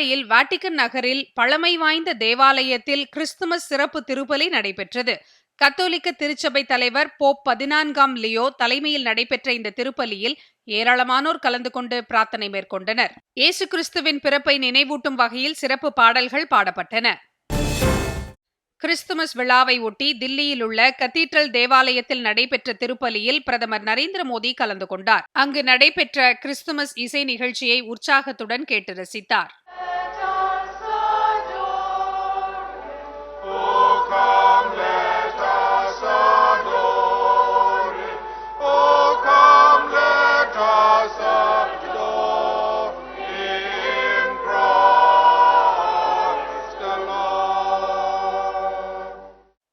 இத்தாலியில் வாட்டிகன் நகரில் பழமை வாய்ந்த தேவாலயத்தில் கிறிஸ்துமஸ் சிறப்பு திருப்பலி நடைபெற்றது. கத்தோலிக்க திருச்சபை தலைவர் போப் 14ஆம் லியோ தலைமையில் நடைபெற்ற இந்த திருப்பலியில் ஏராளமானோர் கலந்து கொண்டு பிரார்த்தனை மேற்கொண்டனர். இயேசு கிறிஸ்துவின் பிறப்பை நினைவூட்டும் வகையில் சிறப்பு பாடல்கள் பாடப்பட்டன. கிறிஸ்துமஸ் விழாவை ஒட்டி தில்லியில் உள்ள கத்தீட்ரல் தேவாலயத்தில் நடைபெற்ற திருப்பலியில் பிரதமர் நரேந்திர மோடி கலந்து கொண்டார். அங்கு நடைபெற்ற கிறிஸ்துமஸ் இசை நிகழ்ச்சியை உற்சாகத்துடன் கேட்டு ரசித்தார்.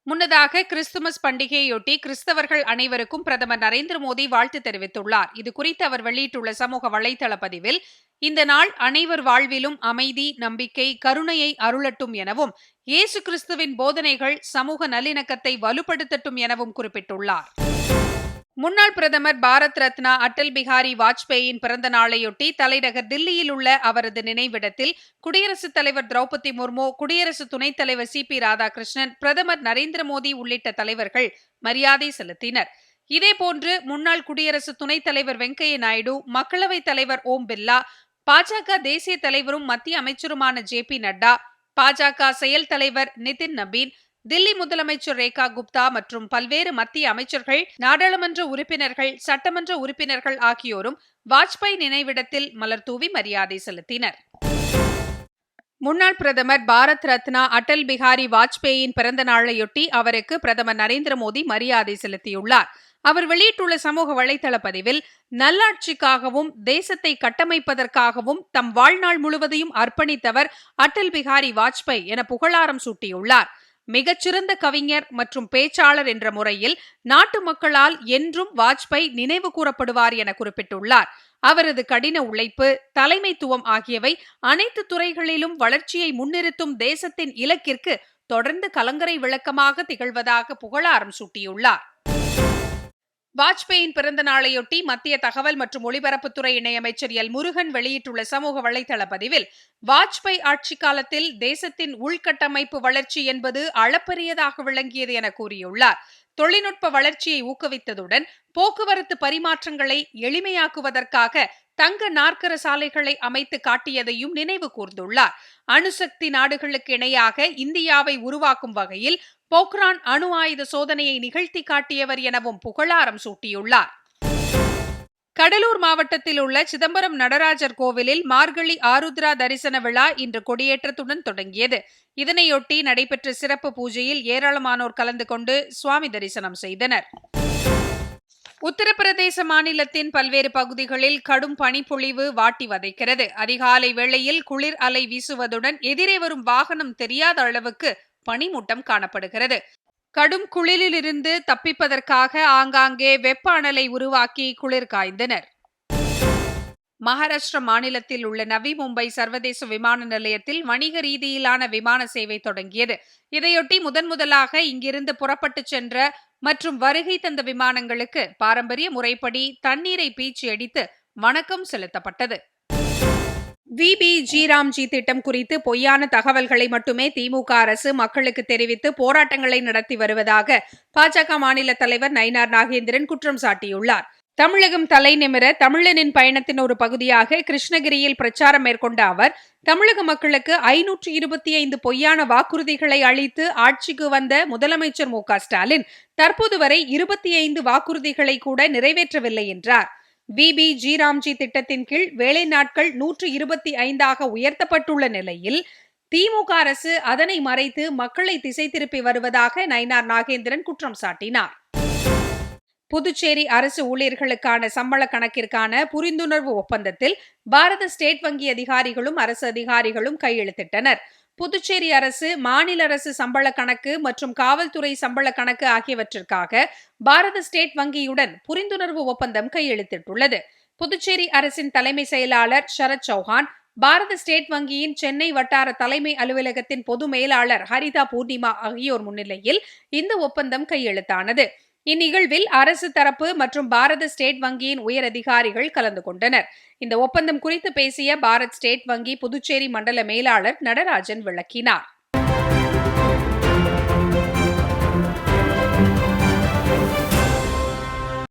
முன்னதாக கிறிஸ்துமஸ் பண்டிகையொட்டி கிறிஸ்தவர்கள் அனைவருக்கும் பிரதமர் நரேந்திர மோடி வாழ்த்து தெரிவித்துள்ளார். இது குறித்து அவர் வெளியிட்டுள்ள சமூக வலைதள பதிவில், இந்த நாள் அனைவர் வாழ்விலும் அமைதி, நம்பிக்கை, கருணையை அருளட்டும் எனவும், இயேசு கிறிஸ்துவின் போதனைகள் சமூக நல்லிணக்கத்தை வலுப்படுத்தட்டும் எனவும் குறிப்பிட்டுள்ளார். முன்னாள் பிரதமர் பாரத் ரத்னா அடல் பிஹாரி வாஜ்பேயின் பிறந்த நாளையொட்டி தலைநகர் தில்லியில் உள்ள அவரது நினைவிடத்தில் குடியரசுத் தலைவர் திரௌபதி முர்மு, குடியரசு துணைத் தலைவர் CP ராதாகிருஷ்ணன், பிரதமர் நரேந்திர மோடி உள்ளிட்ட தலைவர்கள் மரியாதை செலுத்தினர். இதேபோன்று முன்னாள் குடியரசு துணைத் தலைவர் வெங்கையா நாயுடு, மக்களவைத் தலைவர் ஓம் பிர்லா, பாஜக தேசிய தலைவரும் மத்திய அமைச்சருமான JP நட்டா, பாஜக செயல் தலைவர் நிதின் நபீன், தில்லி முதலமைச்சர் ரேகா குப்தா மற்றும் பல்வேறு மத்திய அமைச்சர்கள், நாடாளுமன்ற உறுப்பினர்கள், சட்டமன்ற உறுப்பினர்கள் ஆகியோரும் வாஜ்பாய் நினைவிடத்தில் மலர் தூவி மரியாதை செலுத்தினர். முன்னாள் பிரதமர் பாரத் ரத்னா அடல் பிஹாரி வாஜ்பேயின் பிறந்த நாளையொட்டி அவருக்கு பிரதமர் நரேந்திர மோடி மரியாதை செலுத்தியுள்ளார். அவர் வெளியிட்டுள்ள சமூக வலைதள பதிவில், நல்லாட்சிக்காகவும் தேசத்தை கட்டமைப்பதற்காகவும் தம் வாழ்நாள் முழுவதையும் அர்ப்பணித்தவர் அடல் பிஹாரி வாஜ்பாய் என புகழாரம் சூட்டியுள்ளார். மிகச்சிறந்த கவிஞர் மற்றும் பேச்சாளர் என்ற முறையில் நாட்டு மக்களால் என்றும் வாஜ்பாய் நினைவு கூறப்படுவார் என குறிப்பிட்டுள்ளார். அவரது கடின உழைப்பு, தலைமைத்துவம் ஆகியவை அனைத்து துறைகளிலும் வளர்ச்சியை முன்னிறுத்தும் தேசத்தின் இலக்கிற்கு தொடர்ந்து கலங்கரை விளக்கமாக திகழ்வதாக புகழாரம் சூட்டியுள்ளார். வாஜ்பேயின் பிறந்த நாளையொட்டி மத்திய தகவல் மற்றும் ஒலிபரப்புத்துறை இணையமைச்சர் எல் முருகன் வெளியிட்டுள்ள சமூக வலைதள பதிவில், வாஜ்பாய் ஆட்சி காலத்தில் தேசத்தின் உள்கட்டமைப்பு வளர்ச்சி என்பது அளப்பரியதாக விளங்கியது என கூறியுள்ளார். தொழில்நுட்ப வளர்ச்சியை ஊக்குவித்ததுடன் போக்குவரத்து பரிமாற்றங்களை எளிமையாக்குவதற்காக தங்க நாற்கர சாலைகளை அமைத்து காட்டியதையும் நினைவு கூர்ந்துள்ளார். அணுசக்தி நாடுகளுக்கு இணையாக இந்தியாவை உருவாக்கும் வகையில் போக்ரான் அணு ஆயுத சோதனையை நிகழ்த்தி காட்டியவர் எனவும் புகழாரம் சூட்டியுள்ளார். கடலூர் மாவட்டத்தில் உள்ள சிதம்பரம் நடராஜர் கோவிலில் மார்கழி ஆருத்ரா தரிசன விழா இன்று கொடியேற்றத்துடன் தொடங்கியது. இதனையொட்டி நடைபெற்ற சிறப்பு பூஜையில் ஏராளமானோர் கலந்து கொண்டு சுவாமி தரிசனம் செய்தனர். உத்தரப்பிரதேச மாநிலத்தின் பல்வேறு பகுதிகளில் கடும் பனிப்பொழிவு வாட்டி வதைக்கிறது. அதிகாலை வேளையில் குளிர் அலை வீசுவதுடன் எதிரே வரும் வாகனம் தெரியாத அளவுக்கு பனிமூட்டம் காணப்படுகிறது. கடும் குளிரிலிருந்து தப்பிப்பதற்காக ஆங்காங்கே வெப்ப அனலை உருவாக்கி குளிர் காய்ந்தனர். மகாராஷ்டிரா மாநிலத்தில் உள்ள நவி மும்பை சர்வதேச விமான நிலையத்தில் வணிக ரீதியிலான விமான சேவை தொடங்கியது. இதையொட்டி முதன்முதலாக இங்கிருந்து புறப்பட்டு சென்ற மற்றும் வருகை தந்த விமானங்களுக்கு பாரம்பரிய முறைப்படி தண்ணீரை பீச்சி அடித்து வணக்கம் செலுத்தப்பட்டது. VBG ராம்ஜி திட்டம் குறித்து பொய்யான தகவல்களை மட்டுமே திமுக அரசு மக்களுக்கு தெரிவித்து போராட்டங்களை நடத்தி வருவதாக பாஜக மாநில தலைவர் நயினார் நாகேந்திரன் குற்றம் சாட்டியுள்ளார். தமிழகம் தலை நிமிர தமிழனின் பயணத்தின் ஒரு பகுதியாக கிருஷ்ணகிரியில் பிரச்சாரம் மேற்கொண்ட அவர், தமிழக மக்களுக்கு 525 பொய்யான வாக்குறுதிகளை அளித்து ஆட்சிக்கு வந்த முதலமைச்சர் மு க ஸ்டாலின் தற்போது வரை 25 வாக்குறுதிகளை கூட நிறைவேற்றவில்லை என்றார். VBG ராம்ஜி திட்டத்தின் கீழ் வேலை நாட்கள் 125ஆக உயர்த்தப்பட்டுள்ள நிலையில் திமுக அரசு அதனை மறைத்து மக்களை திசை திருப்பி வருவதாக நயினார் நாகேந்திரன் குற்றம் சாட்டினார். புதுச்சேரி அரசு ஊழியர்களுக்கான சம்பள கணக்கிற்கான புரிந்துணர்வு ஒப்பந்தத்தில் பாரத ஸ்டேட் வங்கி அதிகாரிகளும் அரசு அதிகாரிகளும் கையெழுத்திட்டனர். புதுச்சேரி அரசு, மாநில அரசு சம்பள கணக்கு மற்றும் காவல்துறை சம்பள கணக்கு ஆகியவற்றிற்காக பாரத ஸ்டேட் வங்கியுடன் புரிந்துணர்வு ஒப்பந்தம் கையெழுத்திட்டுள்ளது. புதுச்சேரி அரசின் தலைமை செயலாளர் ஷரத் சௌஹான், பாரத ஸ்டேட் வங்கியின் சென்னை வட்டார தலைமை அலுவலகத்தின் பொது மேலாளர் ஹரிதா பூர்ணிமா ஆகியோர் முன்னிலையில் இந்த ஒப்பந்தம் கையெழுத்தானது. இந்நிகழ்வில் அரசு தரப்பு மற்றும் பாரத ஸ்டேட் வங்கியின் உயர் அதிகாரிகள் கலந்து கொண்டனர். இந்த ஒப்பந்தம் குறித்து பேசிய பாரத் ஸ்டேட் வங்கி புதுச்சேரி மண்டல மேலாளர் நடராஜன் விளக்கினார்.